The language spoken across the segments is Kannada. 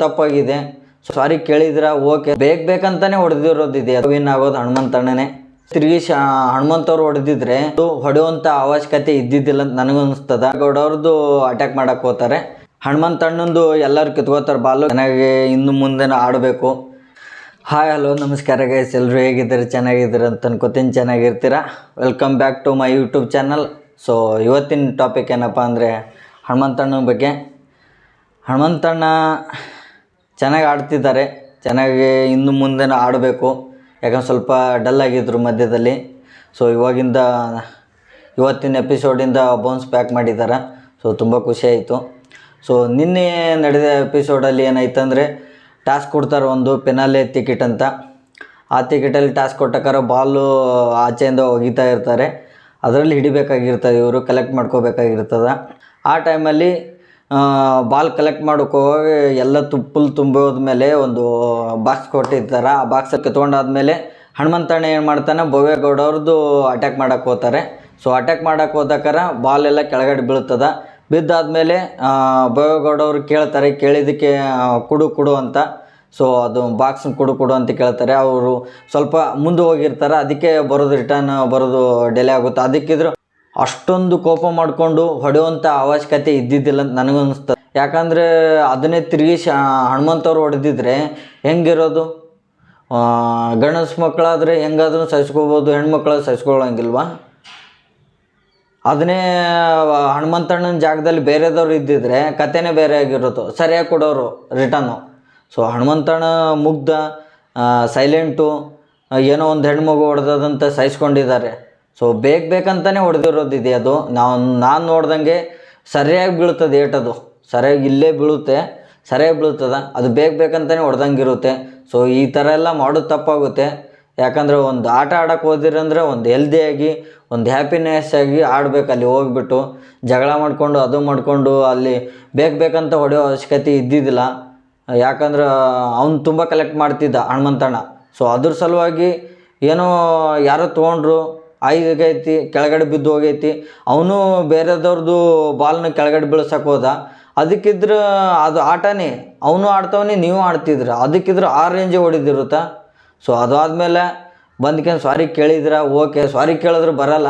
ತಪ್ಪಾಗಿದೆ. ಸಾರಿ ಕೇಳಿದ್ರ ಓಕೆ, ಬೇಕಂತಾನೆ ಹೊಡೆದಿರೋದಿದೆ. ವಿನ್ ಆಗೋದು ಹನುಮಂತಣ್ಣನೇ. ತಿರುಗಿ ಹನುಮಂತವ್ರು ಹೊಡೆದಿದ್ರೆ ಹೊಡೆಯುವಂಥ ಅವಶ್ಯಕತೆ ಇದ್ದಿದ್ದಿಲ್ಲ ಅಂತ ನನಗನ್ನಿಸ್ತದ. ಗೌಡವ್ರದ್ದು ಅಟ್ಯಾಕ್ ಮಾಡಕ್ಕೆ ಹೋಗ್ತಾರೆ. ಹನುಮಂತಣ್ಣಂದು ಎಲ್ಲರೂ ಕಿತ್ಕೋತಾರೆ ಬಾಲು. ಚೆನ್ನಾಗಿ ಇನ್ನು ಮುಂದೆ ಆಡಬೇಕು. ಹಾಯ್ ಹಲೋ ನಮಸ್ಕಾರ ಗೈಸ್, ಎಲ್ಲರೂ ಹೇಗಿದ್ದೀರಿ? ಚೆನ್ನಾಗಿದ್ದೀರಿ ಅಂತ ಅನ್ಕೋತೀನಿ. ಚೆನ್ನಾಗಿರ್ತೀರಾ? Welcome back to my YouTube channel. So ಇವತ್ತಿನ ಟಾಪಿಕ್ ಏನಪ್ಪ ಅಂದರೆ ಹನುಮಂತಣ್ಣನ ಬಗ್ಗೆ. ಹನುಮಂತಣ್ಣ ಚೆನ್ನಾಗಿ ಆಡ್ತಿದ್ದಾರೆ. ಚೆನ್ನಾಗಿ ಇನ್ನು ಮುಂದೆ ಆಡಬೇಕು. ಯಾಕಂದ್ರೆ ಸ್ವಲ್ಪ ಡಲ್ ಆಗಿದ್ರು ಮಧ್ಯದಲ್ಲಿ. ಸೊ ಇವತ್ತಿನ ಎಪಿಸೋಡಿಂದ ಬೌನ್ಸ್ ಬ್ಯಾಕ್ ಮಾಡಿದ್ದಾರೆ. ಸೊ ತುಂಬ ಖುಷಿ ಆಯಿತು. ಸೊ ನಿನ್ನೆ ನಡೆದ ಎಪಿಸೋಡಲ್ಲಿ ಏನಾಯ್ತಂದರೆ ಟಾಸ್ಕ್ ಕೊಡ್ತಾರೆ, ಒಂದು ಪೆನಾಲೆ ಟಿಕೆಟ್ ಅಂತ. ಆ ಟಿಕೆಟಲ್ಲಿ ಟಾಸ್ಕ್ ಕೊಟ್ಟಕ್ಕಾರ ಬಾಲು ಆಚೆಯಿಂದ ಒಗಿತಾ ಇರ್ತಾರೆ. ಅದರಲ್ಲಿ ಹಿಡಿಬೇಕಾಗಿರ್ತದೆ, ಇವರು ಕಲೆಕ್ಟ್ ಮಾಡ್ಕೋಬೇಕಾಗಿರ್ತದೆ. ಆ ಟೈಮಲ್ಲಿ ಬಾಲ್ ಕಲೆಕ್ಟ್ ಮಾಡೋಕೆ ಹೋಗಿ ಎಲ್ಲ ಫುಲ್ ತುಂಬೋದ್ಮೇಲೆ ಒಂದು ಬಾಕ್ಸ್ ಕೊಟ್ಟಿರ್ತಾರೆ. ಆ ಬಾಕ್ಸ್ ಕಿತ್ಕೊಂಡಾದ್ಮೇಲೆ ಹನುಮಂತಣ್ಣ ಏನು ಮಾಡ್ತಾನೆ, ಭವ್ಯಗೌಡವ್ರದ್ದು ಅಟ್ಯಾಕ್ ಮಾಡೋಕೆ ಹೋಗ್ತಾರೆ. ಸೊ ಅಟ್ಯಾಕ್ ಮಾಡೋಕೆ ಹೋದಕ್ಕಾರ ಬಾಲ್ ಎಲ್ಲ ಕೆಳಗಡೆ ಬೀಳ್ತದೆ. ಬಿದ್ದಾದಮೇಲೆ ಭವ್ಯಗೌಡವ್ರು ಕೇಳ್ತಾರೆ. ಕೇಳಿದ್ದಕ್ಕೆ ಕೊಡು ಅಂತ. ಸೊ ಅದು ಬಾಕ್ಸ್ ಕೊಡು ಅಂತ ಕೇಳ್ತಾರೆ. ಅವರು ಸ್ವಲ್ಪ ಮುಂದೆ ಹೋಗಿರ್ತಾರೆ, ಅದಕ್ಕೆ ರಿಟರ್ನ್ ಬರೋದು ಡಿಲೇ ಆಗುತ್ತೆ. ಅದಕ್ಕಿದ್ರು ಅಷ್ಟೊಂದು ಕೋಪ ಮಾಡಿಕೊಂಡು ಹೊಡೆಯುವಂಥ ಅವಶ್ಯಕತೆ ಇದ್ದಿದ್ದಿಲ್ಲ ಅಂತ ನನಗನ್ನಿಸ್ತದೆ. ಯಾಕಂದರೆ ಅದನ್ನೇ ತಿರುಗಿ ಹನುಮಂತವ್ರು ಹೊಡೆದಿದ್ರೆ ಹೆಂಗಿರೋದು? ಗಂಡಸು ಮಕ್ಕಳಾದರೆ ಹೆಂಗಾದ್ರೂ ಸಹಿಸ್ಕೋಬೋದು, ಹೆಣ್ಮಕ್ಳು ಸಹಿಸ್ಕೊಳ್ಳೋಂಗಿಲ್ವ? ಅದನ್ನೇ ಹನುಮಂತಣ್ಣನ ಜಾಗದಲ್ಲಿ ಬೇರೆದವ್ರು ಇದ್ದಿದ್ರೆ ಕತೆನೇ ಬೇರೆ ಆಗಿರೋದು, ಸರಿಯಾಗಿ ಕೊಡೋರು ರಿಟರ್ನು. ಸೊ ಹನುಮಂತಣ್ಣ ಮುಗ್ಧ, ಸೈಲೆಂಟು, ಏನೋ ಒಂದು ಹೆಣ್ಮಗು ಹೊಡೆದಂತ ಸಹಿಸ್ಕೊಂಡಿದ್ದಾರೆ. ಸೊ ಬೇಕಂತಾನೆ ಹೊಡೆದಿರೋದಿದೆ. ಅದು ನಾನು ನೋಡ್ದಂಗೆ ಸರಿಯಾಗಿ ಬೀಳ್ತದೆ ಏಟದು, ಸರಿಯಾಗಿ ಇಲ್ಲೇ ಬೀಳುತ್ತೆ, ಸರಿಯಾಗಿ ಬೀಳ್ತದೆ. ಅದು ಬೇಕಂತಾನೆ ಹೊಡೆದಂಗೆ ಇರುತ್ತೆ. ಸೊ ಈ ಥರ ಎಲ್ಲ ಮಾಡೋದು ತಪ್ಪಾಗುತ್ತೆ. ಯಾಕಂದರೆ ಒಂದು ಆಟ ಆಡೋಕ್ಕೆ ಹೋದಿರಂದ್ರೆ ಒಂದು ಹೆಲ್ದಿಯಾಗಿ, ಒಂದು ಹ್ಯಾಪಿನೆಸ್ ಆಗಿ ಆಡಬೇಕು. ಅಲ್ಲಿ ಹೋಗ್ಬಿಟ್ಟು ಜಗಳ ಮಾಡಿಕೊಂಡು ಅಲ್ಲಿ ಬೇಕಂತ ಹೊಡೆಯೋ ಅವಶ್ಯಕತೆ ಇದ್ದಿದ್ದಿಲ್ಲ. ಯಾಕಂದ್ರೆ ಅವ್ನು ತುಂಬ ಕಲೆಕ್ಟ್ ಮಾಡ್ತಿದ್ದ ಹನುಮಂತಣ್ಣ. ಸೊ ಅದ್ರ ಸಲುವಾಗಿ ಏನೋ ಯಾರೋ ತೊಗೊಂಡ್ರು, ಆಗೈತಿ, ಕೆಳಗಡೆ ಬಿದ್ದು ಹೋಗೈತಿ. ಅವನು ಬೇರೆದವ್ರದ್ದು ಬಾಲ್ನ ಕೆಳಗಡೆ ಬೀಳ್ಸಕ್ಕೆ ಹೋದ. ಅದಕ್ಕಿದ್ರೆ ಅದು ಆಟನೇ, ಅವನು ಆಡ್ತವನೇ, ನೀವು ಆಡ್ತಿದ್ರ. ಅದಕ್ಕಿದ್ರೆ ಆ ರೇಂಜೇ ಹೊಡಿದಿರುತ್ತಾ? ಸೊ ಅದಾದಮೇಲೆ ಬಂದ್ಕೊಂಡು ಸಾರಿ ಕೇಳಿದ್ರೆ ಓಕೆ, ಸಾರಿ ಕೇಳಿದ್ರೆ ಬರಲ್ಲ,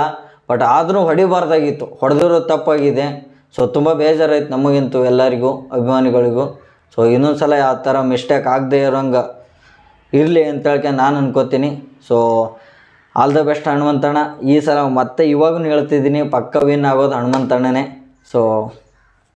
ಬಟ್ ಆದರೂ ಹೊಡಿಬಾರ್ದಾಗಿತ್ತು. ಹೊಡೆದಿರೋದು ತಪ್ಪಾಗಿದೆ. ಸೊ ತುಂಬ ಬೇಜಾರಾಯ್ತು ನಮಗಂತೂ, ಎಲ್ಲರಿಗೂ, ಅಭಿಮಾನಿಗಳಿಗೂ. ಸೊ ಇನ್ನೊಂದು ಸಲ ಆ ಥರ ಮಿಸ್ಟೇಕ್ ಆಗದೆ ಇರೋಂಗೆ ಇರಲಿ ಅಂತ ಹೇಳ್ಕೊಂಡು ನಾನು ಅನ್ಕೋತೀನಿ. So all the best Hanumanthanna. ಈ ಸಲ ಮತ್ತೆ ಇವಾಗೂ ಹೇಳ್ತಿದ್ದೀನಿ, ಪಕ್ಕ ವಿನ್ ಆಗೋದು ಹನುಮಂತಣ್ಣನೇ. ಸೊ